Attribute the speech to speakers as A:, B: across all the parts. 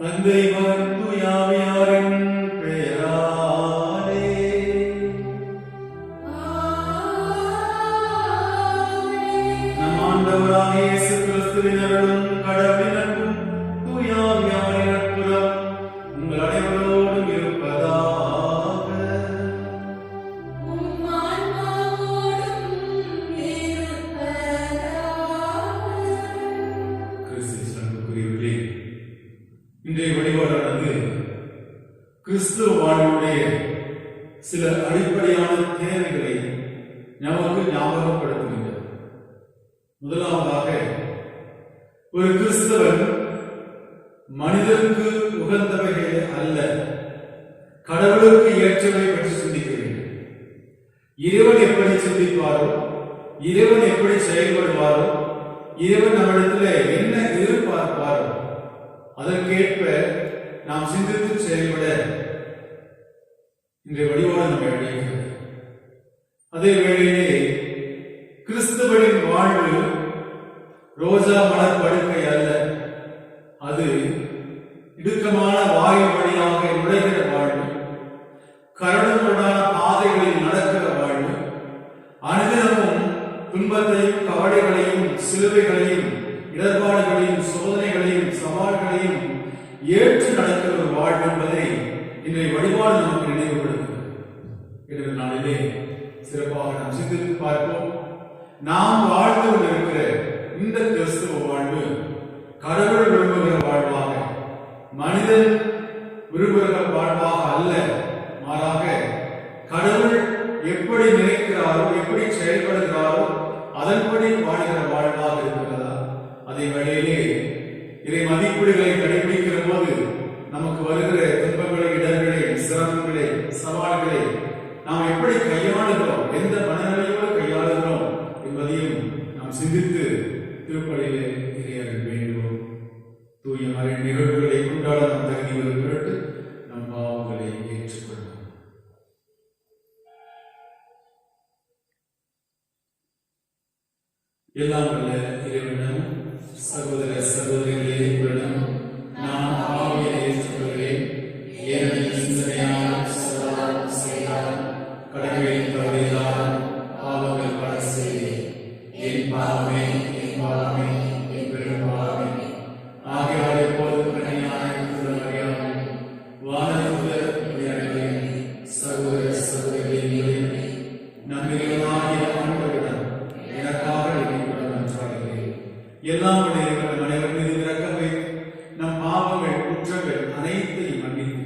A: தந்தை மகன் தூய ஆவியாரின் பெயராலே. நம் ஆண்டவராகிய இயேசு கிறிஸ்துவின் அருளும் கடவுளின் அன்பும் தூய ஆவியாரின் நட்புறவும் உங்கள் அனைவரோடும் இருப்பதாக. கிறிஸ்துவுக்குரியவர்களே, இன்றைய வழிபாடானது கிறிஸ்துவ வாழ்வுடைய சில அடிப்படையான தேவைகளை நமக்கு ஞாபகப்படுத்துகின்றது. முதலாவதாக, ஒரு கிறிஸ்தவன் மனிதருக்கு உகந்தவைகளே அல்ல, கடவுளுக்கு ஏற்றவை பற்றி சிந்திக்க வேண்டும். இறைவன் எப்படி சிந்திப்பாரோ, இறைவன் எப்படி செயல்படுவாரோ, இறைவன் நம்மிடத்தில் என்ன எதிர்பார்ப்பாரோ அதற்கேற்ப நாம் சிந்தித்து செயல்பட இன்றைய வழிபாடு நம்மை அழைக்கிறது. அதே வேளையிலே கிறிஸ்தவனின் வாழ்வு ரோஜா மலர் படுக்கை அல்ல, அது இடுக்கமான வாயில் வழியாக நுழைகிற வாழ்வு, கரடுமுரடான பாதைகளில் நடக்கிற வாழ்வு, அனுதினமும் துன்பத்தையும் கவலைகளையும் சிலுவைகளையும் இடர்பாடுகளையும் சோதனைகளையும் சவால்களையும் ஏற்று நடக்கிற ஒரு வாழ்வு என்பதை இன்றைய வழிபாடு நமக்கு நினைவுபடுத்துகிறது. இன்றைய நாளிலே சிறப்பாக நாம் சிந்தித்து பார்ப்போம். நாம் வாழ்ந்து கொண்டிருக்கிற இந்த கிறிஸ்துவ வாழ்வு கடவுள் விரும்புகிற வாழ்வாக, மனிதன் விரும்புகிற வாழ்வாக அல்ல, மாறாக கடவுள் எப்படி நினைக்கிறாரோ, எப்படி செயல்படுகிறாரோ அதன்படி வாழ்கிற வாழ்வாக இருக்கிறதா? அதே வேளையிலே இறை மதிப்பீடுகளை கடைபிடிக்கிற போது நமக்கு வருகிற துன்பங்களை, இடர்களை, சிரமங்களை, சவால்களை நாம் எப்படி கையாளுகிறோம், எந்த மனநிலையோடு கையாளுகிறோம் என்பதையும் நாம் சிந்தித்து திருப்பலியிலே இறையர்கள் வேண்டுவோம். தூய மறை நிகழ்வுகளை கொண்டாட நாம் தகுதி வருகிறது. நம் பாவங்களை ஏற்றுக்கொள்வோம். எல்லாம் வல்ல இறைவனிடம், சகோதர சகோதரிகளே, உங்களிடம் நான் பாவியை ஏற்றுக்கொள்கிறேன். ஏனெனில் சிந்தனையால், சொல்லால், செயலால், கடமையை தவறியதால் பாவங்கள் பல செய்தேன். என் பாவமே, என் பாவமே, என் பெரும் பாவமே. ஆகையால் எப்போதும் கனியான மரியாதை வானதூதர் சகோதர சகோதரிகளே, நம்பிக்கையாகிய ஆண்டவரிடம் எனக்காக எல்லாம் அனைவர் மீது இரக்கம் வைத்து நம் பாவங்கள், குற்றங்கள் அனைத்தையும் மன்னித்து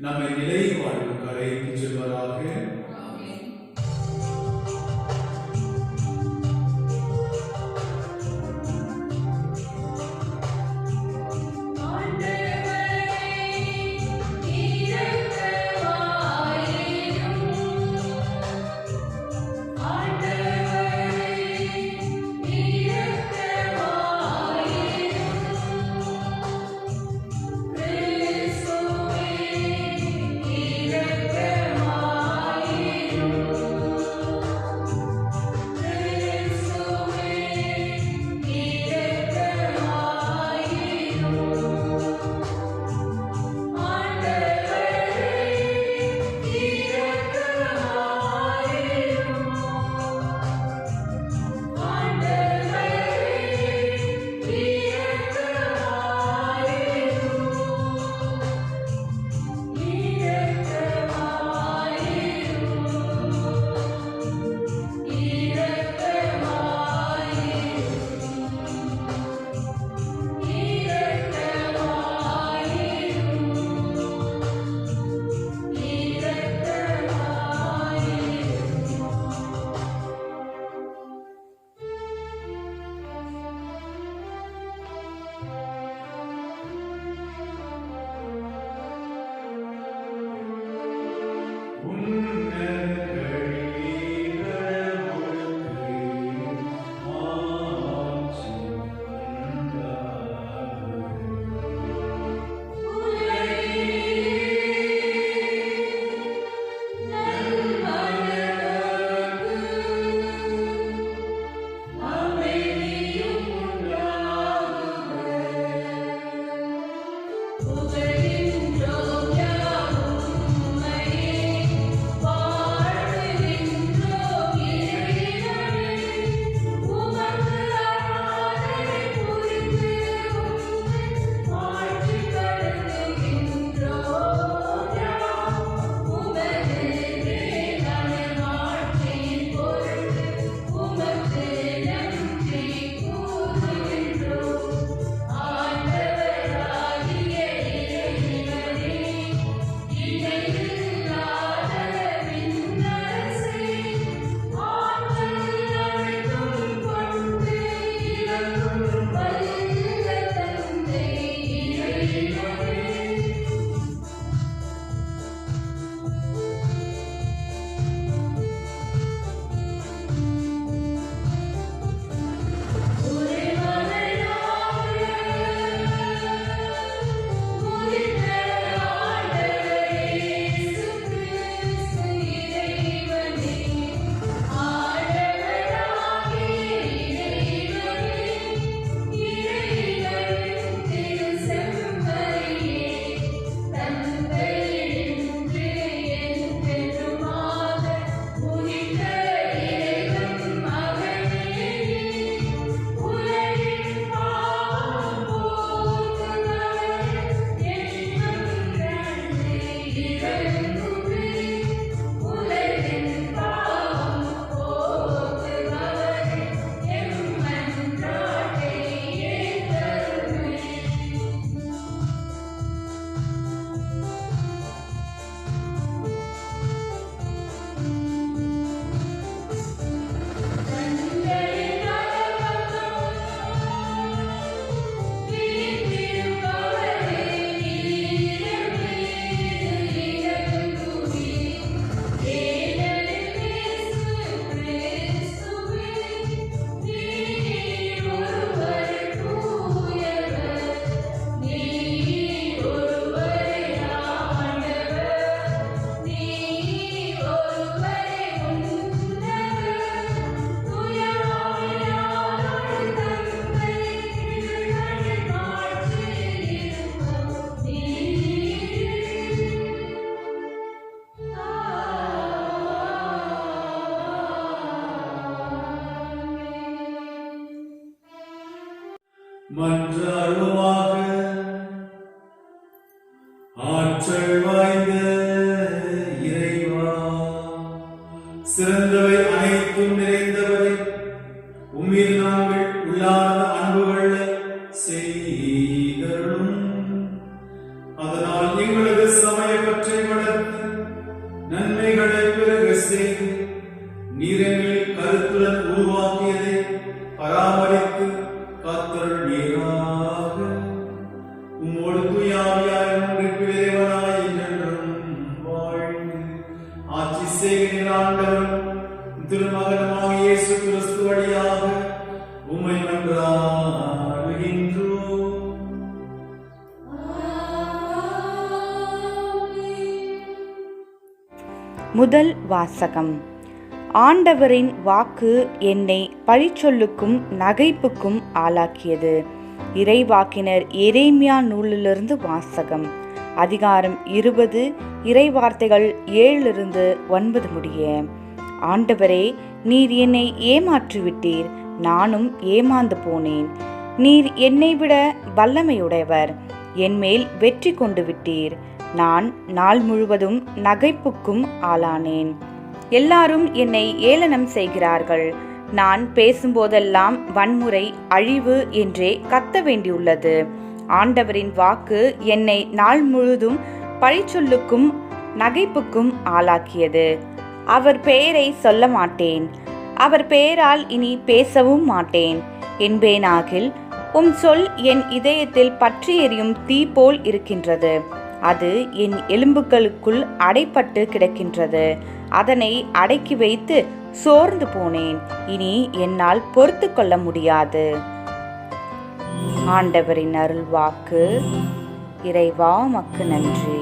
A: நம்மை நிலை வாழ்வுக்கு அழைத்துச் செல்வதாக.
B: ஆண்டவரே, இரக்கமாயிரும்.
A: மன்றாடுவோமாக. ஆற்றல் வாய்ந்த இறைவா, சிறந்தவை அனைத்தும் நிறைந்தவரை, உம்மீது நாங்கள் உள்ளார்ந்த அன்புகளை செய்தருளும். அதனால் எங்களது சமய பற்றை வளர்த்து நன்மைகளை பெருக செய்து நீரெங்களில் கருத்துடன் உருவாக்கியதை பராமரித்து காத்தருள்வீராக. உம்மோடு தூயாவியாய் ஒன்றிற்கு இறைவனாய் என்றென்றும் வாழ்ந்து ஆட்சி செய்கிற ஆண்டவரும் திருமகனுமாகிய இயேசு கிறிஸ்து வழியாக உம்மை மன்றாடுகின்றோம்.
B: முதல் வாசகம். ஆண்டவரின் வாக்கு என்னை பழிச்சொல்லுக்கும் நகைப்புக்கும் ஆளாக்கியது. இறைவாக்கினர் எரேமியா நூலிலிருந்து வாசகம். அதிகாரம் 20, இறைவார்த்தைகள் 7-9 முடிய. ஆண்டவரே, நீர் என்னை ஏமாற்றிவிட்டீர், நானும் ஏமாந்து போனேன். நீர் என்னை விட வல்லமையுடையவர், என்மேல் வெற்றி கொண்டு விட்டீர். நான் நாள் முழுவதும் நகைப்புக்கும் ஆளானேன். எல்லாரும் என்னை ஏளனம் செய்கிறார்கள். நான் பேசும்போதெல்லாம் வன்முறை, அழிவு என்றே கத்த வேண்டியுள்ளது. ஆண்டவரின் வாக்கு என்னை நாள் முழுதும் பழிச்சொல்லுக்கும் நகைப்புக்கும் ஆளாக்கியது. அவர் பெயரை சொல்ல மாட்டேன், அவர் பெயரால் இனி பேசவும் மாட்டேன் என்பேனாகில், உம் சொல் என் இதயத்தில் பற்றி எரியும் தீ போல் இருக்கின்றது. அது என் எலும்புகளுக்குள் அடைப்பட்டு கிடக்கின்றது. அதனை அடக்கி வைத்து சோர்ந்து போனேன். இனி என்னால் பொறுத்து கொள்ள முடியாது. ஆண்டவரின் அருள்வாக்கு. இறைவா, உமக்கு நன்றி.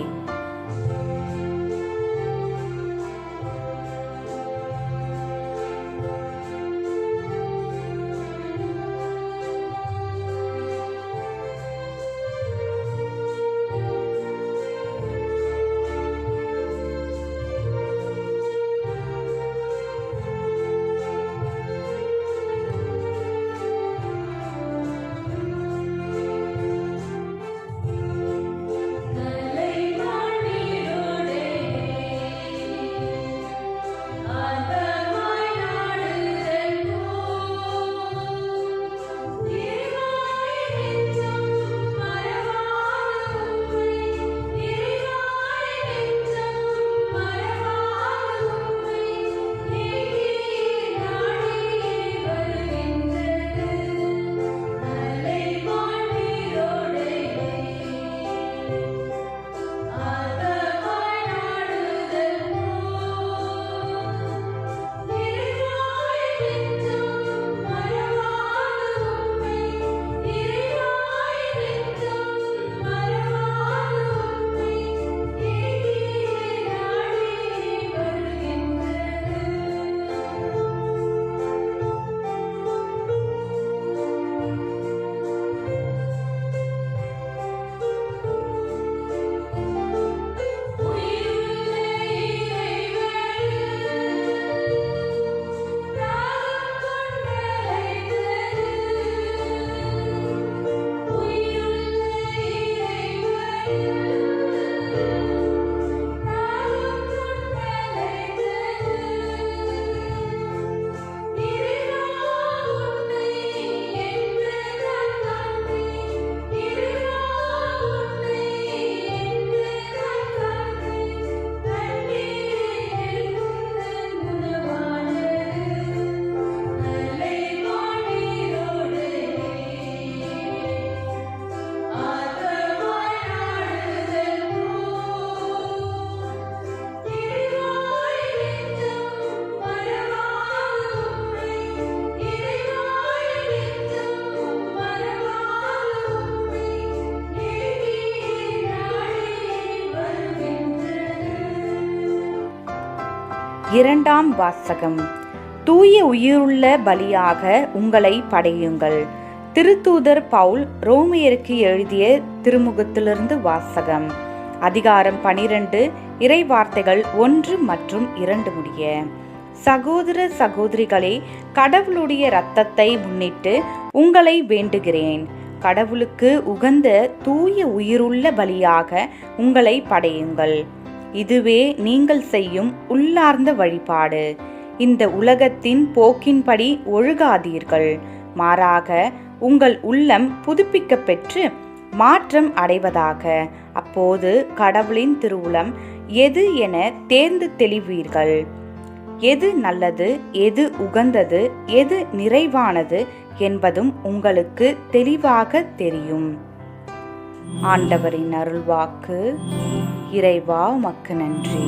B: இரண்டாம் வாசகம். தூய உயிருள்ள பலியாக உங்களை படையுங்கள். திருத்தூதர் பவுல் ரோமியருக்கு எழுதிய திருமுகத்திலிருந்து வாசகம். அதிகாரம் 12, இறைவார்த்தைகள் 1 மற்றும் 2 முடிய. சகோதர சகோதரிகளே, கடவுளுடைய இரத்தத்தை முன்னிட்டு உங்களை வேண்டுகிறேன். கடவுளுக்கு உகந்த தூய உயிருள்ள பலியாக உங்களை படையுங்கள். இதுவே நீங்கள் செய்யும் உள்ளார்ந்த வழிபாடு. இந்த உலகத்தின் போக்கின்படி ஒழுகாதீர்கள். மாறாக உங்கள் உள்ளம் புதுப்பிக்கப் பெற்று மாற்றம் அடைவதாக. அப்போது கடவுளின் திருவுளம் எது என தேர்ந்து தெளிவீர்கள். எது நல்லது, எது உகந்தது, எது நிறைவானது என்பதும் உங்களுக்கு தெளிவாக தெரியும். ஆண்டவரின் அருள்வாக்கு. இறைவா உமக்கு நன்றி.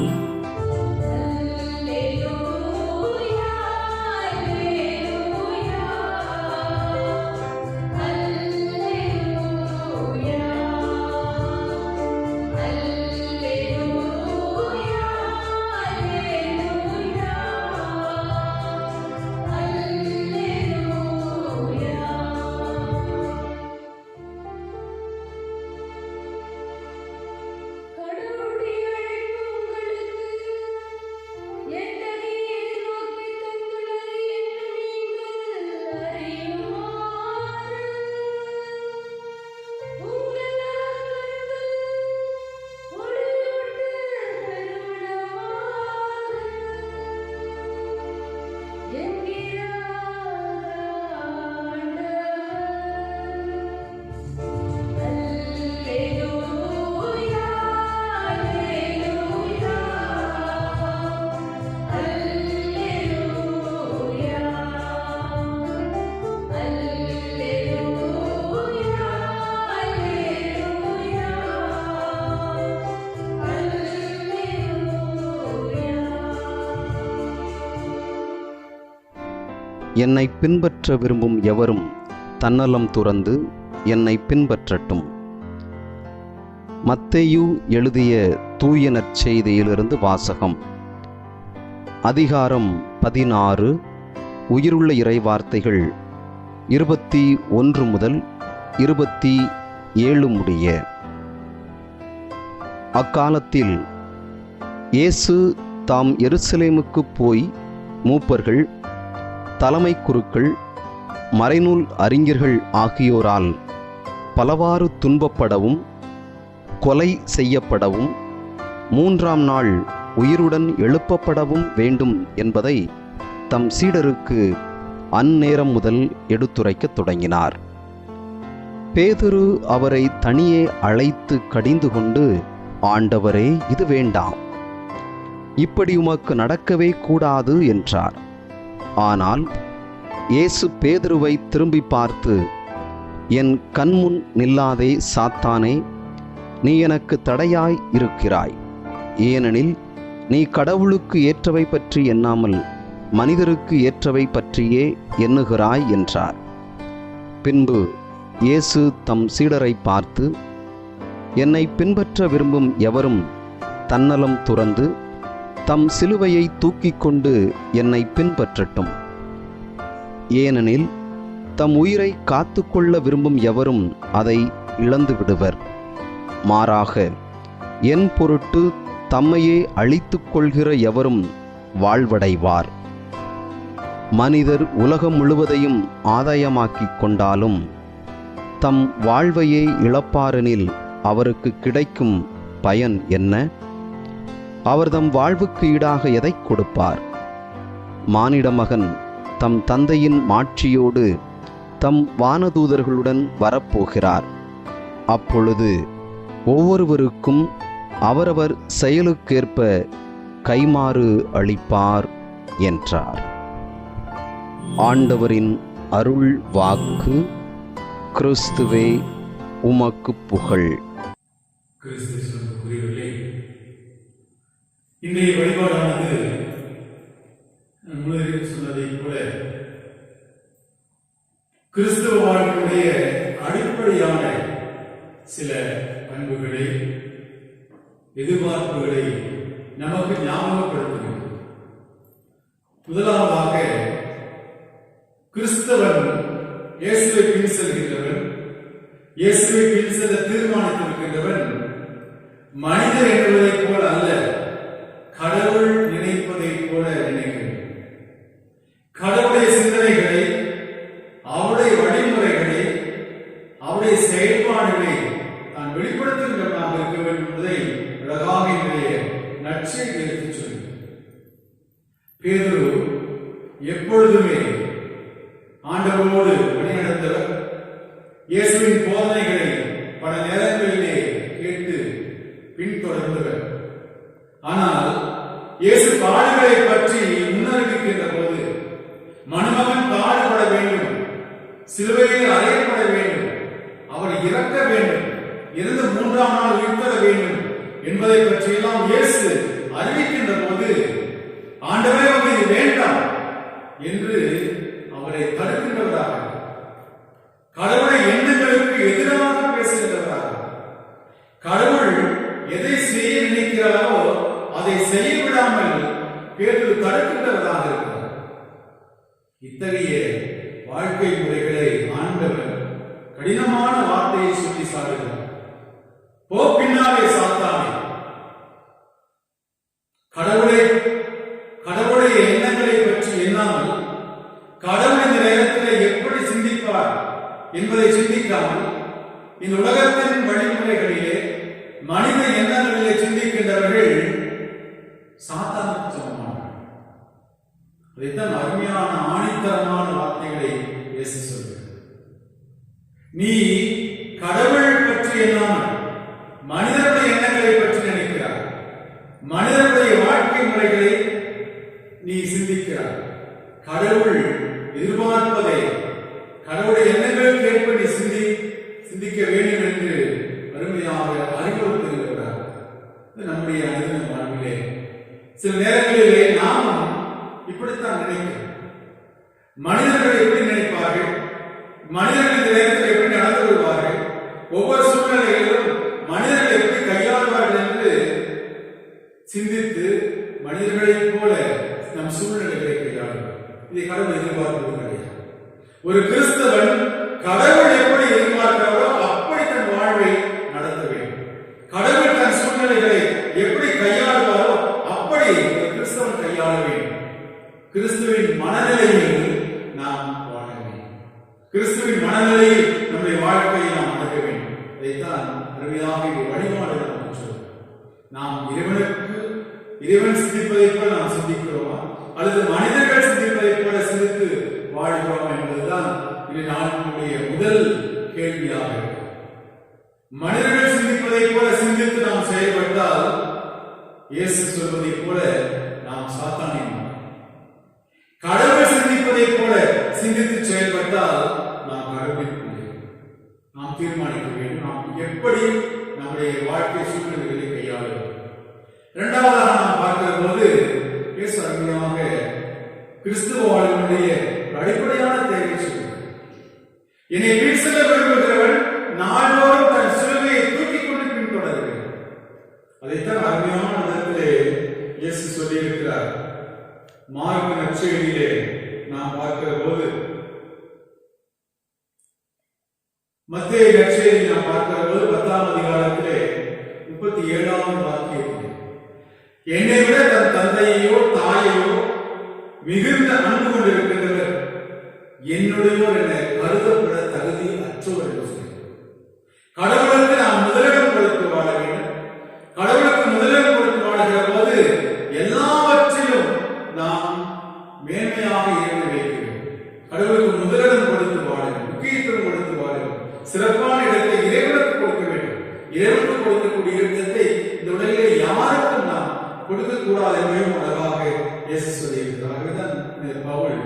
C: என்னை பின்பற்ற விரும்பும் எவரும் தன்னலம் துறந்து என்னை பின்பற்றட்டும். மத்தேயு எழுதிய தூய நற்செய்தியிலிருந்து வாசகம். அதிகாரம் 16. உயிருள்ள இறைவார்த்தைகள் 21 முதல் 27 முடிய. அக்காலத்தில் இயேசு தாம் எருசலேமுக்கு போய் மூப்பர்கள், தலைமை குருக்கள், மறைநூல் அறிஞர்கள் ஆகியோரால் பலவாறு துன்பப்படவும் கொலை செய்யப்படவும் 3ஆம் நாள் உயிருடன் எழுப்பப்படவும் வேண்டும் என்பதை தம் சீடருக்கு அந்நேரம் முதல் எடுத்துரைக்கத் தொடங்கினார். பேதுரு அவரை தனியே அழைத்து கடிந்து கொண்டு, ஆண்டவரே, இது வேண்டாம், இப்படி உமக்கு நடக்கவே கூடாது என்றார். ஆனால் இயேசு பேதுருவை திரும்பி பார்த்து, என் கண்முன் நில்லாதே சாத்தானே, நீ எனக்கு தடையாய் இருக்கிறாய். ஏனெனில் நீ கடவுளுக்கு ஏற்றவை பற்றி எண்ணாமல் மனிதருக்கு ஏற்றவை பற்றியே எண்ணுகிறாய் என்றார். பின்பு இயேசு தம் சீடரை பார்த்து, என்னை பின்பற்ற விரும்பும் எவரும் தன்னலம் துறந்து தம் சிலுவையை தூக்கிக் கொண்டு என்னை பின்பற்றட்டும். ஏனெனில் தம் உயிரை காத்துக்கொள்ள விரும்பும் எவரும் அதை இழந்து விடுவர். மாறாக என் பொருட்டு தம்மையே அழித்துக் கொள்கிற எவரும் வாழ்வடைவார். மனிதர் உலகம் முழுவதையும் ஆதாயமாக்கிக் கொண்டாலும் தம் வாழ்வையே இழப்பாரெனில் அவருக்கு கிடைக்கும் பயன் என்ன? அவர் தம் வாழ்வுக்கு ஈடாக எதை கொடுப்பார்? மானிட மகன் தம் தந்தையின் மாட்சியோடு தம் வானதூதர்களுடன் வரப்போகிறார். அப்பொழுது ஒவ்வொருவருக்கும் அவரவர் செயலுக்கேற்ப கைமாறு அளிப்பார் என்றார். ஆண்டவரின் அருள் வாக்கு. கிறிஸ்துவே உமக்கு புகழ்.
A: இன்றைய வழிபாடானது முதலில் சொன்னதைப் போல கிறிஸ்தவ வாழ்க்கையுடைய அடிப்படையான சில பண்புகளை, எதிர்பார்ப்புகளை நமக்கு ஞாபகப்படுத்துகிறது. முதலாவதாக, கிறிஸ்தவன் இயேசுவை பின் செல்கின்றவன், இயேசுவை பின் செல்ல தீர்மானித்திருக்கின்றவன் மனிதர் என்பதைப் போல அல்ல, கடவுள் நினைப்பதைப் போல நினைக்கிறது. கடவுளுடைய சிந்தனைகளை, அவருடைய வழிமுறைகளை, அவருடைய எப்பொழுதுமே ஆண்டவரோடு வழிநடந்தவர். இயேசுவின் போதனைகளை பல நேரங்களிலே கேட்டு பின்தொடர்ந்தவர். ஆனால் இயேசு பாடுகளை பற்றி முன்னறிவிக்கின்ற போது மணமகன் பாடுபட வேண்டும், சிலுவையில் அறையப்பட வேண்டும், அவர் இறக்க வேண்டும், இருந்து 3ஆம் நாள் உயிர்த்தெழ வேண்டும் என்பதை பற்றியெல்லாம் இயேசு அறிவிக்கின்ற போது ஆண்டவரே இது வேண்டாம் என்று அவரை தடுக்கின்றவராக, கடவுளை எண்ணங்களுக்கு எதிராக பேசுகின்றவராக, கடவுள் எதை செய்ய நினைக்கிறாரோ அதை செய்ய விடாமல் பேதுரு தடுக்கின்றவராக இருக்கிறார். இத்தகைய வாழ்க்கை முறைகளை ஆண்டவர் கடினமான வார்த்தையை சொல்லி சாடுகிறார். போ பின்னாலே சாத்தானே, கடவுளுடைய எண்ணங்களை பற்றி எண்ணாமல் கடவுள் இந்த நேரத்தில் எப்படி சிந்திப்பார் என்பதை சிந்திக்காமல் இந்த உலகத்தின் வழிமுறைகளிலே மனித எண்ணங்களிலே சிந்திக்கின்றவர்கள் சாத்தானுக்கு சமமானவர்கள். அதைத்தான் அருமையான ஆணித்தரமான வார்த்தைகளை இயேசு சொல்கிறார். நீ கடவுள் பற்றி எண்ணாமல் மனிதனுடைய எண்ணங்களை பற்றி நினைக்கிறார், மனிதனுடைய வாழ்க்கை முறைகளை நீ சிந்திக்கிறார். கடவுள் எதிர்பார்ப்பதை, கடவுளுடைய எண்ணங்களுக்கு ஏற்ப நீ சிந்திக்க வேண்டும் என்று அருமையாக அறிவுறுத்துகிறார். நம்முடைய அனுதின வாழ்விலே சில நேரங்களிலே நாமும் இப்படித்தான் நினைக்கிறோம். மனிதர்கள் எப்படி நினைப்பார்கள், மனிதர்கள் இந்த நேரத்தில் எப்படி நடந்து கொள்வார்கள், ஒவ்வொரு சூழ்நிலைகளிலும் மனிதர்கள் எப்படி கையாளுவார்கள் என்று சிந்தித்து மனிதர்களைப் போல நம் சூழ்நிலைகளை கையாளுவார். இதை கடவுள் எதிர்பார்ப்பது கிடையாது. ஒரு கிறிஸ்தவன் கடவுள் எப்படி எதிர்பார்க்கிறாரோ அப்படி தன் வாழ்வை நடத்த வேண்டும். கடவுள் தன் சூழ்நிலைகளை எப்படி கையாளுவாரோ அப்படி ஒரு கிறிஸ்தவன் கையாள வேண்டும். கிறிஸ்துவின் மனநிலையில் நாம் வாழ வேண்டும். கிறிஸ்துவின் மனநிலையில் நம்முடைய வாழ்க்கையை நாம் நடக்க வேண்டும். இதைத்தான் அருமையாக வழிபாடு நாம் சொல்றோம். நாம் இறைவன் சிந்திப்பதைப் போல நாம் சிந்திக்கிறோமா அல்லது மனிதர்கள் சிந்திப்பதைப் போல சிந்தித்து வாழ்கிறோம் என்பதுதான் இந்த நாளுடைய முதல் கேள்வியாக இருக்கு. மனிதர்கள் சிந்திப்பதைப் போல சிந்தித்து நாம் செயல்பட்டால் இயேசு சொல்வதைப் போல நாம் சாத்தானை, கடவுள் சிந்திப்பதைப் போல சிந்தித்து செயல்பட்டால் நாம் கடவுளின் பிள்ளைகள். நாம் தீர்மானிக்க வேண்டும் நாம் எப்படி நம்முடைய வாழ்க்கை சூழ்நிலைகளை கையாளுவோம். இரண்டாவதாக நாம் பார்க்கிற போது இயேசு அருமையாக கிறிஸ்துவ வாழ்வினுடைய அடிப்படையான தேவை சொல்கிறார். என்னை பின் செல்ல விரும்புகிறவன் நாள்தோறும் தன் சிலுவையை தூக்கிக் கொண்டு பின்தொடர வேண்டும். அதைத்தான் அருமையான விதத்திலே இயேசு சொல்லியிருக்கிறார். மார்க்கு நற்செய்தியிலே நாம் பார்க்கிற போது, மத்தேயு நற்செய்தி நாம் பார்க்கிற போது 10ஆம் அதிகாரத்திலே 37ஆம் வாக்கியத்திலே, என்னை விட தன் தந்தையோ தாயையோ மிகுந்த அன்பு கொண்டிருக்கின்றவர் என்னுடையோர் என கருதப்பட தகுதி அற்றவர் என்று சொல்கிறார். கடவுளுக்கு நாம் முதலிடம் கொடுத்து வாழ வேண்டும். கடவுளுக்கு முதலிடம் கொடுத்து வாழ்கிற போது எல்லாவற்றிலும் நாம் மேன்மையாக இருந்து வைக்கிறோம். கடவுளுக்கு முதலிடம் கொடுத்து வாழ வேண்டும், முக்கியத்துவம் கொடுத்து வாழ வேண்டும், சிறப்பான இடத்தை இறைவனுக்கு கொடுக்க வேண்டும். இறைவனுக்கு கொடுக்கக்கூடிய இடத்தை இந்த உலகிலே யாருக்கும் நாம் கொடுக்கக்கூடாது என்பதையும் அழகாக இயேசு சொல்லியிருக்கிறார். பவுல்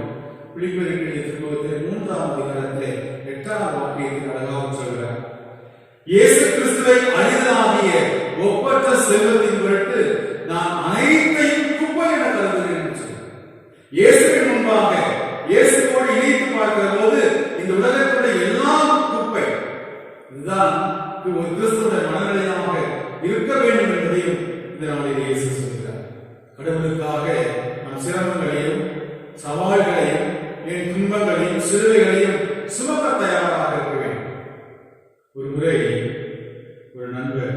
A: பிலிப்பியருக்கு எழுதிய திருமுகத்தில் 3ஆம் அதிகாரத்திலே 8ஆம் வாக்கியத்தில் அழகாக சொல்கிறார். இயேசு கிறிஸ்துவை அரிதாகிய ஒப்பற்ற செல்வத்தின் பொருட்டு நான் அனைத்தையும் குப்பை என கருதுகிறேன் என்று சொல்கிறார். இயேசுவின் முன்பாக இயேசுவோடு இணைத்து பார்க்கிற போது இந்த உலகத்துடைய எல்லாம் குப்பை. இதுதான் ஒரு கிறிஸ்துவ மனநிலையாக இருக்க வேண்டும் என்பதையும் இந்த நாளில் இயேசு சொல்கிறார். கடவுளுக்காக நம் சிரமங்களையும் சவால்களையும் என் துன்பங்களையும் சிலுவைகளையும் சுமக்க தயாராக இருக்க வேண்டும். ஒரு முறை ஒரு நண்பர்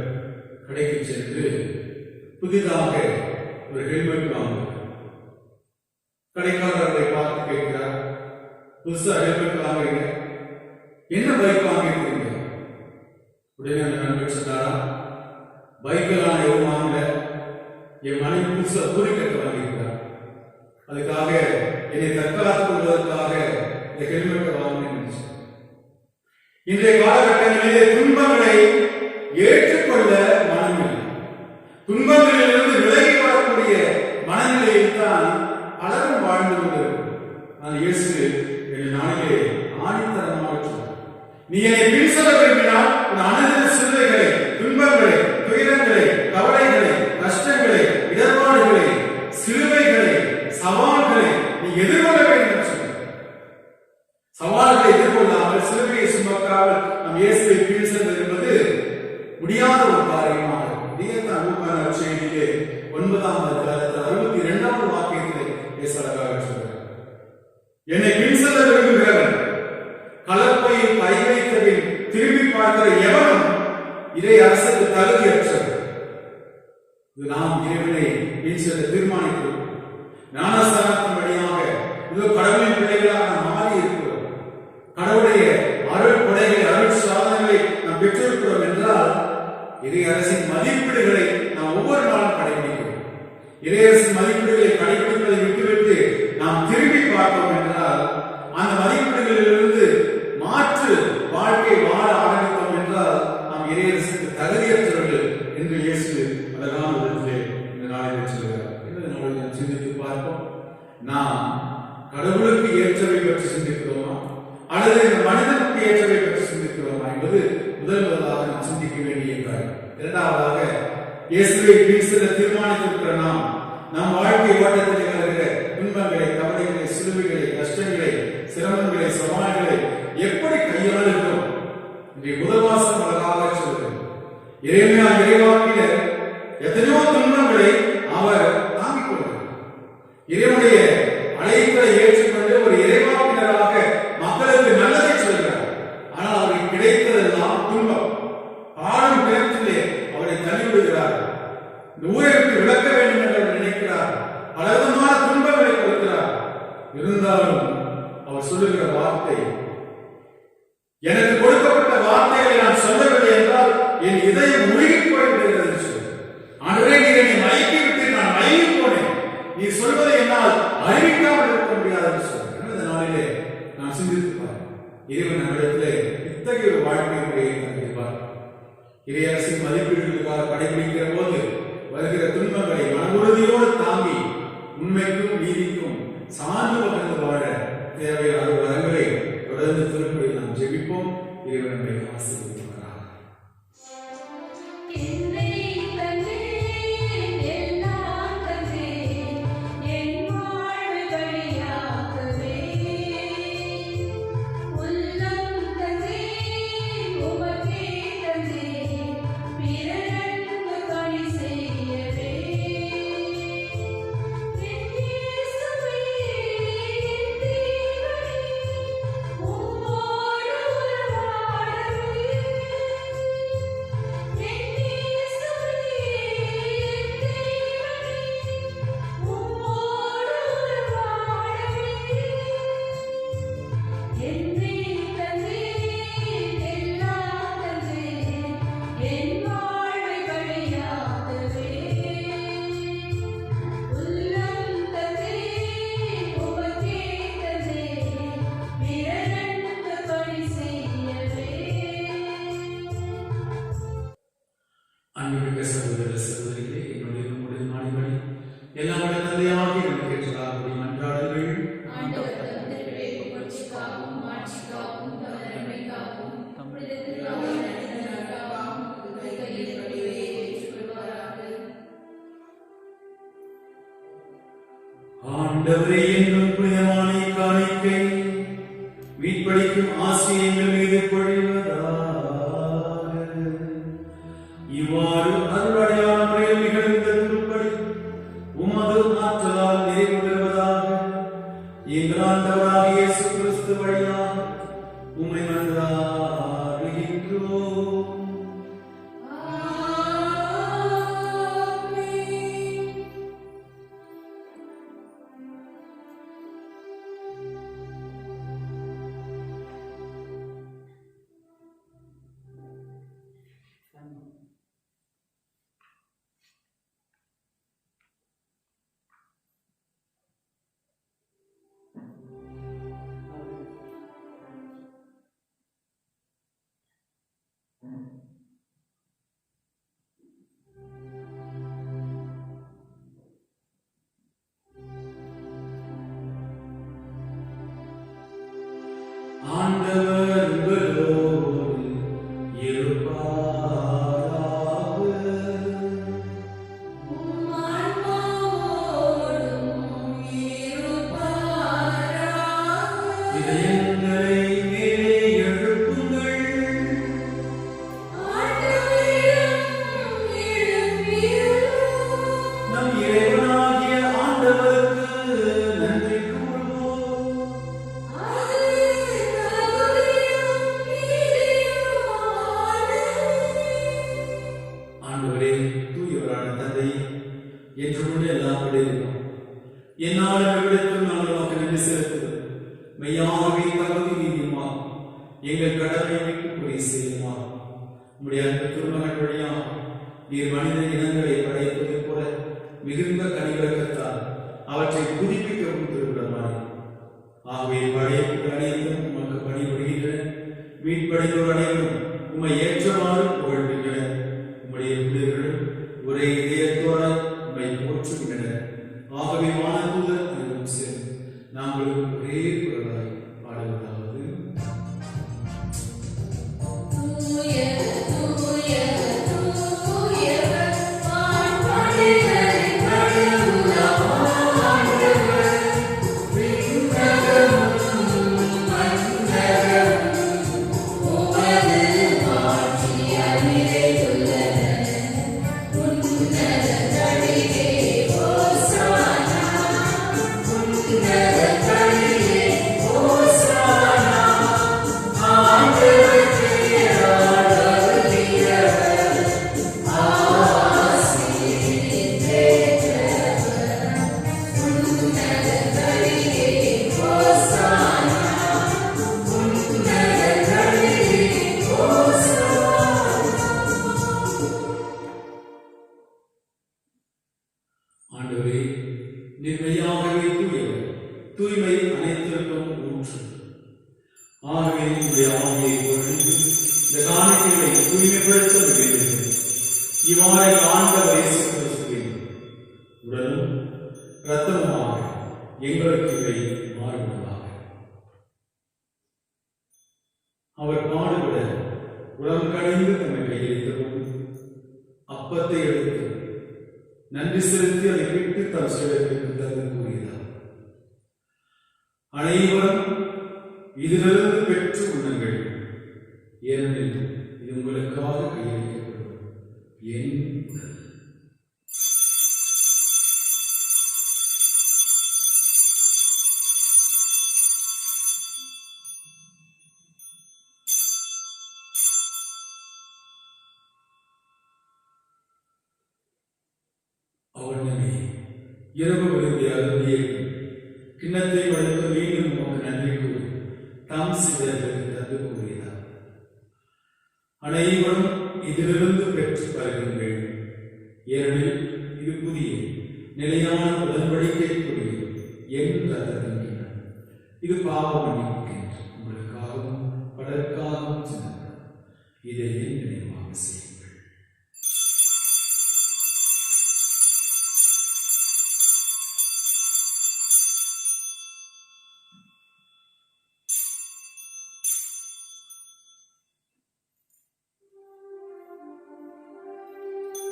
A: கடைக்கு சென்று புதிதாக ஒரு ஹெல்மெட் வாங்குகிறார். கடைக்காரர்களை பார்த்து கேட்கிறார், புதுசா ஹெல்மெட் வாங்குறீங்க, என்ன பைக் வாங்கிருக்கீங்க? உடனே அந்த நண்பர் சொன்னாரா, பைக்கெல்லாம் எதுவும் வாங்கல, என் மனைவி புதுசா பூரி கட்ட வாங்கியிருக்கிறார், அதுக்காக என்னை தற்காத்துக் கொள்வதற்காக இந்த ஹெல்மெட்டை வாங்கினேன். இன்றைய காலகட்டங்களிலே துன்பங்களை ஏற்றுக்கொள்ள மனமில்லை. துன்பங்களிலிருந்து விலகி வரக்கூடிய மனநிலையில் தான் பலரும் வாழ்ந்து கொண்டிருக்கும். ஆனால் இயேசு என் நாளிலே ஆணித்தரமாக சொன்னார், நீ என்னை பின் செல்ல விரும்பினால் உன் அனைத்து சிலுவைகளை, துன்பங்களை, துயரங்களை, கவலைகளை, கஷ்டங்களை, இடர்பாடுகளை, சிலுவைகளை, சவால்களை நீ எதிர்கொள்ள வேண்டும் என்று சொன்னார். சவால்களை எதிர்கொள்ளாமல் சிலுவையை சுமக்காமல் நம் இயேசுவை பின் செல்வது என்பது முடியாத ஒரு காரியமாக இதைத்தான் லூக்கா நற்செய்தியிலே 9ஆம் அதிகாரத்தில் 62வது வாக்கியத்திலே இயேசு அழகாக சொல்கிறார், என்னை பின் செல்ல விரும்புகிறவன் கலப்பையில் கை வைத்தபின் திரும்பி பார்க்கிற எவனும் இறை அரசுக்கு தகுதியற்றவர். இது நாம் இறைவனை பின் செல்ல தீர்மானிக்கிறோம். ஞானஸ்தானத்தின் வழியாக இதோ கடவுளின் பிள்ளைகளாக நாம் மாறி இருக்கிறோம். கடவுளுடைய அருள் கொடைகளை, அருள் சாதனைகளை நாம் பெற்றிருக்கிறோம் என்றால் இறை அரசின் மதிப்பீடுகளை நாம் ஒவ்வொரு நாளும் கடைபிடிக்கிறோம். இறையரசின் மதிப்பீடுகளை கடைபிடிப்பதை விட்டுவிட்டு நாம் திரும்பி பார்த்தோம் என்றால் அந்த மதிப்பீடுகளிலிருந்து மாற்று வாழ்க்கை வாழ ஆரம்பித்தோம் என்றால் நாம் இறையரசுக்கு தகுதியற்றவர்கள் என்று இயேசு அழகான விதத்திலே இந்த நாளில் சொல்கிறார். நாம் சிந்தித்து பார்ப்போம், நாம் கடவுளுக்கு ஏற்றவை பற்றி சிந்திக்கிறோமா அல்லது இந்த மனிதனுக்கு ஏற்றவை பற்றி சிந்திக்கிறோமா என்பது முதலாவதாக நாம் சிந்திக்க வேண்டிய காரியம். இரண்டாவதாக, இயேசுவை பின் செல்ல தீர்மானித்திருக்கிற நாம் நம் வாழ்க்கை ஓட்டத்தில் வருகிற துன்பங்களை, கவலைகளை, சிலுவைகளை, கஷ்டங்களை, சிரமங்களை, சவால்களை எப்படி கையாளுகிறோம்? இன்றைய முதல் வாசகம் அழகாக சொல்கிறது, இறைவாக்கினர் எத்தனையோ துன்பங்களை அவர் தாங்கிக் கொள்கிறார். இறைவனுடைய அழைப்பை ஏற்றுக்கொண்டு ஒரு இறைவாக்கினராக மக்களுக்கு நல்லதை சொல்கிறார். ஆனால் அவருக்கு கிடைத்ததெல்லாம் துன்பம். ஆளும் பேரத்திலே அவரை தள்ளிவிடுகிறார். இந்த ஊரை விட்டு விளக்க வேண்டும் என்று அவர் நினைக்கிறார். பலவிதமான துன்பங்களை கொடுக்கிறார். இருந்தாலும் அவர் சொல்லுகிற வார்த்தை, எனக்கு கொடுக்கப்பட்ட வார்த்தைகளை நான் சொல்லவில்லை என்றால் என் இதயம் உருகி போய்விடுகிறது. ஆண்டவரே, நீர் என்னை மயக்கி விட்டு நான் மயங்கி போனேன். நீ சொல்வதை என்னால் அறிவிக்காமல் இருக்க முடியாது என்று சொல்றேன். இந்த நாளிலே நான் சிந்தித்துப்பார், இறைவன் நம்மிடத்திலே இத்தகைய ஒரு வாழ்க்கை முறையை தந்திருப்பார். இறையரசின் மதிப்பீடுகளுக்காக கடைபிடிக்கிற போது வருகிற துன்பங்களை மனஉறுதியோடு தாங்கி உண்மைக்கும் நீதிக்கும் சார்ந்து பகிர்ந்து வாழ தேவையான வரங்களை தொடர்ந்து திருப்பதில் நாம் ஜெபிப்போம். இறைவன் நம்மை ஆசீர்வதிப்பாராக. அன்புமிக்க சகோதர சகோதரிகளே, என்னுடைய நம்முடைய நாளின்படி எல்லாம் வல்ல தந்தையாகிய நமக்கு ஏற்றதாகபடி மன்றாடுங்கள். ஆண்டவரே, என்னும் புனிதமான காணிக்கை மீட்பளிக்கும் ஆசிரியங்கள் மீது பொழிவதாக. இவ்வாறு அருளடையாள முறையில் நிகழ்ந்த திருப்பலி உமது ஆற்றலால் நிறைவு பெறுவதாக எங்கள் ஆண்டவராகிய இயேசு கிறிஸ்து வழியாக உம்மை மன்றாடுகின்றோம். ஆண்டவர் உங்களோடு இருப்பாராக. இதயங்களை மேலே எழுப்புங்கள். நம் இறைவனாகிய ஆண்டவருக்கு நன்றி கூறுவோம். ஆண்டவரே, தூயவரான தந்தை, என்றும் எல்லாம் விடையிலும் என்னால் விடத்தில் நாங்கள் உமக்கு நன்றி செலுத்துவோம். மெய்யாகவே தகுதி நீதியுமா எங்கள் கடமை மீட்புக்குரிய செய்யுமா. உம்முடைய அன்பு திருமகன் வழியாக நீர் மனித இனங்களை படைப்பதை போல மிகுந்த கனிவிறக்கத்தால் அவற்றை புதுப்பிக்கவும் திருவிடமாய். ஆகவே படைப்புகள் அனைத்தும் உமக்கு பணிபுரிகின்றன. மீட்படைந்தோர் அனைவரும் உம்மை ஏற்றவாறு புகழ்கின்றன. உம்முடைய பிள்ளைகளும் ஒரே இதயத்தோராய் உம்மை போற்றுகின்றனர். ஆகவே வானதூதர் அனைவரும் சேர்ந்து நாங்களும் ஒரே குரலாய் பாடுவதாவது. ஆண்டவரே, நீர் மெய்யாகவே தூயவர், தூய்மை அனைத்திற்கும் ஊற்று. ஆகவே உங்களுடைய ஆவியை பொழிந்து இந்த காணிக்கைகளை தூய்மைப்படுத்த வேண்டும். இவ்வாறு ஆண்டவர் இயேசு கிறிஸ்துவின் உடலும் இரத்தமுமாக எங்களுக்கு இவை மாறுவதாக. அவர் பாடுபட உடல் கடைந்து தம்மை கையெழுத்தபோது அப்பத்தை எடுத்து நன்றி செலுத்தி அதை விட்டு தம் சீடர்களுக்கு தந்து கூறினார். அனைவரும் இதிலிருந்து பெற்று உண்ணுங்கள், ஏனெனில் இது உங்களுக்காக கையளிக்கப்படும் என் உடல். அவனே இரவு விரும்பிய அருந்திய கிண்ணத்தை வளர்த்து மீண்டும் உமக்கு நன்றி கூறி தாம் சிதர்களுக்கு தந்து கூறினார். அனைவரும் இதிலிருந்து பெற்று பருகுங்கள், ஏனெனில் இது புதிய நிலையான உடன்படிக்கைக்குரிய என் ரத்தத்தின் கிண்ணம். இது பாவ மன்னிப்புக்கென்று உங்களுக்காகவும் பலருக்காகவும் சின்னப்படும். இதை என் நினைவாக செய்யுங்கள்.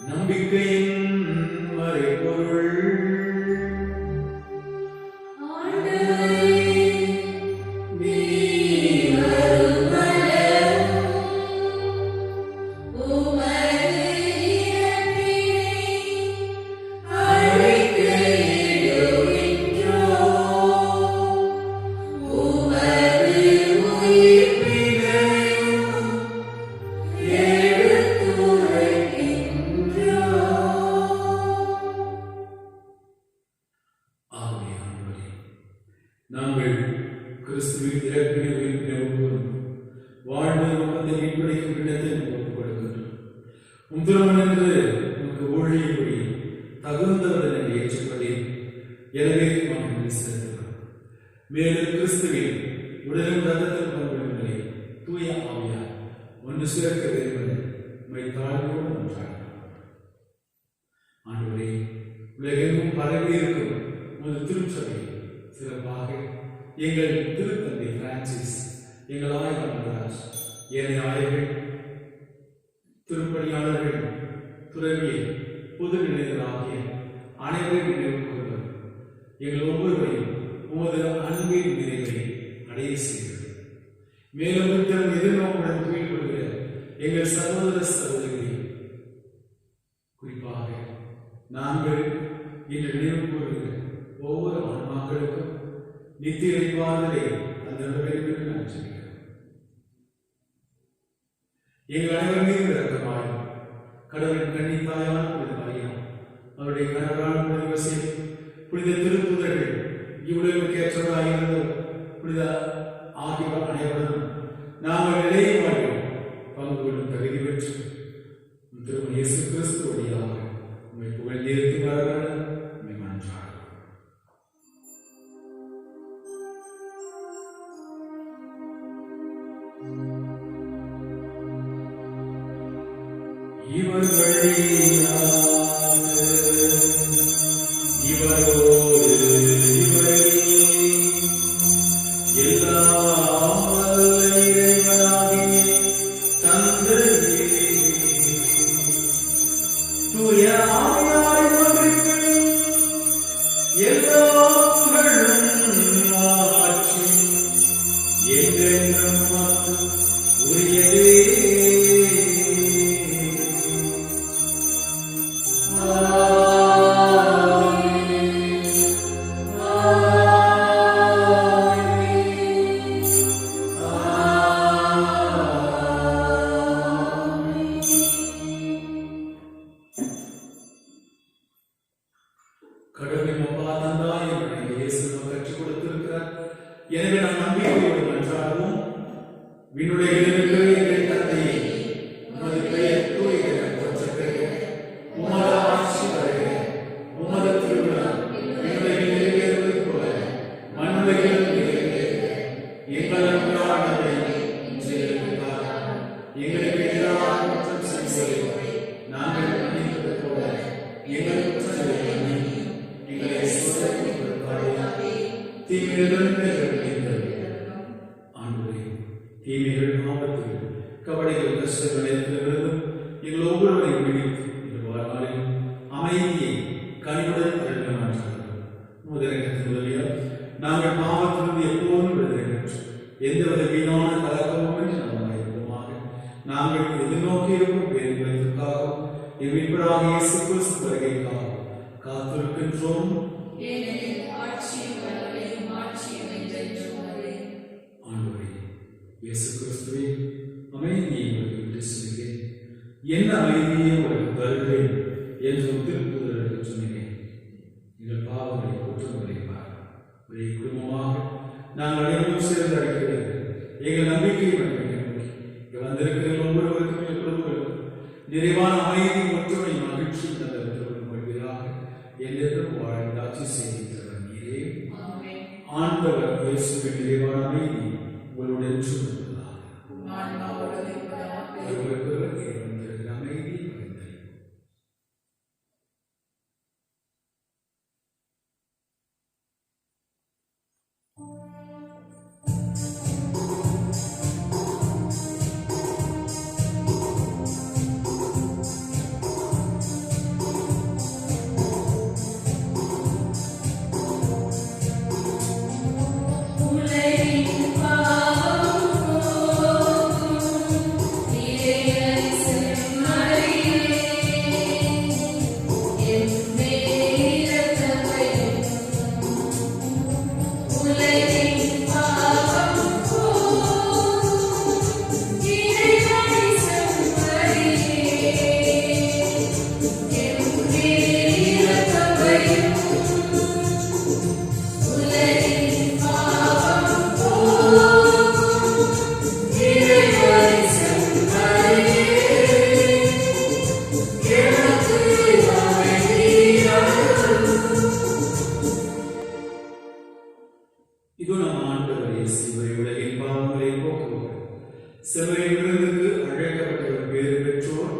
A: நம்பிக்கையின் மறைபொருள். நாங்கள் கிறிஸ்துவின் இறப்பினை உயிர்ப்பினை ஒப்புக்கொண்டு வாழ்ந்த நோக்கத்தை மீன்படைக்கும் இடத்தை ஒப்புக் கொடுக்கின்றோம். உந்திரமன் என்று உனக்கு ஊழிய மொழி தகுந்தவர்கள் என்று ஏற்றுக்கொண்டேன். எனவே நாங்கள் செலுத்துகிறோம். மேலும் கிறிஸ்துவின் உடலும் ரத்தத்தில் பங்குகளை தூய ஆவியார் ஒன்று சேர்க்க வேண்டும் உம்மை தாழ்வோடு நன்றாக. ஆண்டவரே, உலகெங்கும் பரவி இருக்கும் உமது திருச்சபை சிறப்பாக எங்கள் திருத்தந்தை பிரான்சிஸ் எங்கள் ஆயிரம் மகராஜ், ஏனைய ஆயர்கள், திருப்பணியாளர்கள், துறவியர், பொது நிலையராகிய அனைவரையும் நினைவு கூறுவர். எங்கள் ஒவ்வொருவரையும் உமது அன்பின் நிறைவை அடைய செய்கிறது. மேலும் உத்தரம் எதிர்நோக்குடன் துயில்படுகிற எங்கள் சகோதர சகோதரிகளை குறிப்பாக நாங்கள் இன்று நினைவு கூறுகிற ஒவ்வொரு ஆன்மாக்களுக்கும் நித்திய இறைவாதலை அந்த வேண்டும் நான் சொல்கிறேன். எங்கள் அனைவர் மீது இரக்கமாய் கடவுளின் கன்னித்தாயான புனித மரியாம், அவருடைய கணவரான புனித யோசேப்பு, புனித திருத்தூதர்கள், இவ்வுலகுக்கு ஏற்றவராக இருந்த புனித ஆகியோர் அனைவரும் நாங்கள் நிலையை வாழ்வோம் பங்கு கொள்ளும் தகுதி பெற்று திருமண இயேசு கிறிஸ்து வழியாக உண்மை புகழ்ந்தேற்று வரவேண்டும். உண்மை மன்றாடுகிறோம். இவர் வழியாக இவரோடு இவரில் எல்லாம் வல்ல இறைவனாகிய தந்தையே, தூய ஆவியாரின் ஒன்றிப்பில் எல்லா புகழும் ஆட்சியும் என்றென்றும் உமக்கு உரியதே. கடவுளின் அப்பா தந்தாய் என்று இயேசு நமக்கு கற்றுக் கொடுத்திருக்கிறார். எனவே நாம் நம்பிக்கையோடு மன்றாடுவோம். விண்ணுலகில் இருக்கிற எங்கள் தந்தையே, உமது பெயர் தூயது என போற்றப்பெறுக. உமது ஆட்சி வருக. உமது திருவிழம் விண்ணுலகில் நிறைவேறுவது போல மண்ணுலகிலும் நிறைவேறுக. எங்கள் அன்றாடத்தை இன்று எங்களுக்கு தாரும். எங்களுக்கு எதிராக குற்றம் செய்வோரை நாங்கள் மன்னிப்பது போல எங்கள் குற்றங்களை மன்னியும். எங்களை சோதனைக்கு உட்படுத்தாதே, தீமையிலிருந்து எங்களை மீட்டருளும். ஆண்டவரே, தீமைகள், ஆபத்துகள், கவலைகள், கஷ்டங்களிலிருந்தும் எங்கள் ஒவ்வொருவரையும் விடுவித்து இந்த வாழ்நாளில் அமைதியை கனிவுடன் அருள மாற்றுகிறோம். முதலிரக்கத்தின் உதவியால் நாங்கள் பாவத்திலிருந்து எப்போதும் விடுதலை பெற்று எந்தவித வீணான கலக்கமும் என்று நாம் இருப்போமாக. நாங்கள் எதிர்நோக்கி இருக்கும் பேரின்பத்திற்காகவும் எவ்வின்பராக இயேசு கிறிஸ்து வருகைக்காகவும் காத்திருக்கின்றோம். ஆண்டவரே, இயேசு கிறிஸ்துவே, அமைதியை உங்களுக்கு விட்டு செல்கிறேன், என்ன அமைதியை உங்களுக்கு தருகிறேன் என்று திருத்தூதர்களுக்கு சொன்னேன். எங்கள் பாவங்களை குற்றங்களை ஒரே குடும்பமாக நாங்கள் அனைவரும் சேர்ந்து அழைக்கிறது. எங்கள் நம்பிக்கையை நோக்கி வந்திருக்கிற ஒவ்வொருவருக்கும் எங்கள் குடும்பங்களுக்கும் நிறைவான அமைதி, ஒற்றுமை, மகிழ்ச்சி தந்தவர்களாக என்றென்றும் வாழ்ந்து ஆட்சி செய்கின்றவர் நீரே. ஆண்டவர் இயேசுவின் நிறைவான அமைதி உங்களுடன் இருப்பதாக. அமைதி இதோ நம் ஆண்டவர் இயேசு உலகின் பாவங்களை போக்குவார். செம்மறி விருந்துக்கு அழைக்கப்பட்டவர் பேறு பெற்றோர்.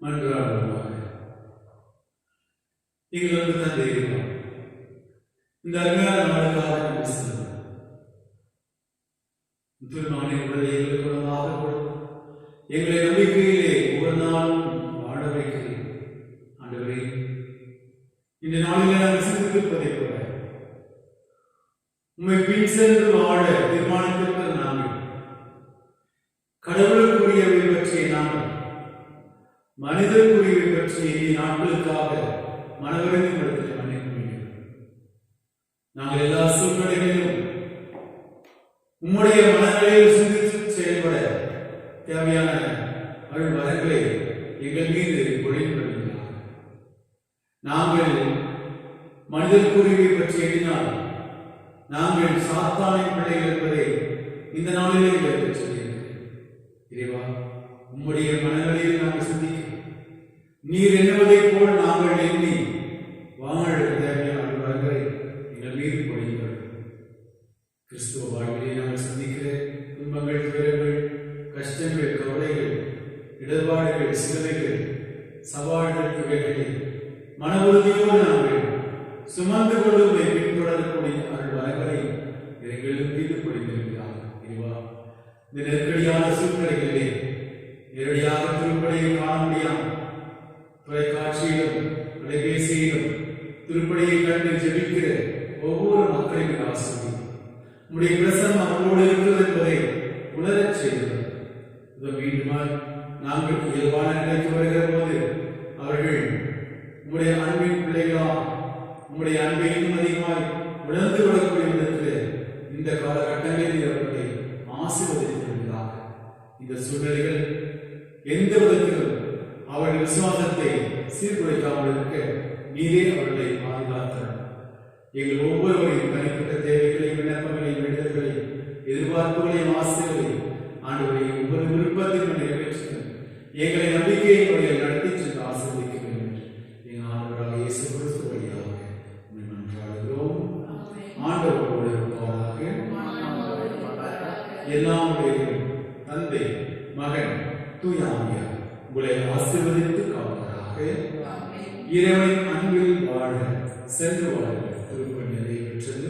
A: மன்றாடுவோமாக. எங்களது தந்தை இறைவா, இந்த அருமையான நாளுக்காக நன்றி செலுத்துகிறோம். திருமகனின் உடலை எங்களுக்கு குணமாக கொடுத்து எங்களை நம்பிக்கையிலே ஒவ்வொரு நாளும் வாழ வைக்கிறேன். ஆண்டவரே, இந்த நாளில் நாங்கள் சிந்தித்திருப்பதை போல உம்மை பின் சென்று வாழ தீர்மானித்திருக்கிற நாங்கள் கடவுளுக்குரியவை பற்றிய நாங்கள் மனிதருக்குரியவை பற்றிய நாட்களுக்காக மனவரைந்து இடத்தில் மன்னிக்க வேண்டும். நாங்கள் எல்லா சூழ்நிலைகளிலும் உம்முடைய மனநிலையில் சிந்தித்து செயல்பட தேவையான அருள் வரங்களை எங்கள் மீது பொழிந்துள்ளார். நாங்கள் மனிதருக்குரியவை பற்றி எண்ணினால் நாங்கள் சாத்தானின் பிள்ளைகள் என்பதை இந்த நாளிலே பெற்றுள்ளீர்கள். இறைவா, உம்முடைய மனநிலையில் நாங்கள் சிந்திக்கிறோம். நீர் எண்ணுவதைப் போல் நாங்கள் எண்ணி வாழ தேவையான வரங்களை எங்கள் மீது பொழியுங்கள். கிறிஸ்துவ வாழ்விலே நாங்கள் சந்திக்கிற துன்பங்கள், துயரங்கள், கஷ்டங்கள், கவலைகள், இடர்பாடுகள், சிலுவைகள், சவால்கள், இவைகளை மன உறுதியோடு நாங்கள் சுமந்து கொண்டு பின்தொடரக்கூடிய அருள் வரங்களை எங்கள் மீது பொழிந்திருக்கிறார். இறைவா, இந்த நெருக்கடியான சூழ்நிலைகளிலே நேரடியாக திருப்படியை காண முடியாமல் தொலைக்காட்சியிலும் தொலைபேசியிலும் திருப்படியை கண்டு ஜெபிக்கிற ஒவ்வொரு மக்களையும் ஆசிரியர் உம்முடைய பிரசன்னம் அவரோடு இருக்கிறது என்பதை உணரச் செய்கிறது. மீண்டுமாய் நாங்கள் இயல்பான நிலைக்கு வருகிற போது அவர்கள் உம்முடைய அன்பின் பிள்ளைகளா உம்முடைய அன்பை இன்னும் அதிகமாய் உணர்ந்து கொள்ளக்கூடிய விதத்தில் இந்த காலகட்டங்களில் அவர்களை ஆசீர்வதித்திருக்கிறார். இந்த சூழ்நிலைகள் எந்த விதத்திலும் அவர்கள் விசுவாசத்தை சீர்குலைக்காமல் இருக்க நீரே அவர்களை பாதுகாத்தார். எங்கள் ஒவ்வொருவரையும் தனிப்பட்ட தேவைகளை, விண்ணப்பங்களை, வேண்டுதல்களை, எதிர்பார்ப்புகளையும், ஆசைகளையும் ஆண்டவரை ஒவ்வொரு விருப்பத்தையும் நிறைவேற்ற எங்களை நம்பிக்கையை முறையில் நடத்தி சென்று ஆசீர்வதிக்க வேண்டும். எங்கள் ஆண்டவராக இயேசு கிறிஸ்து வழியாக மன்றாடுகிறோம். ஆண்டவரோடு இருப்பவராக எல்லாம் தந்தை, மகன், தூய ஆவியார் உங்களை ஆசீர்வதித்து காப்பாராக. இறைவனின் அன்பில் வாழ சென்று வாழ திருப்பணி நிறைவேற்றது.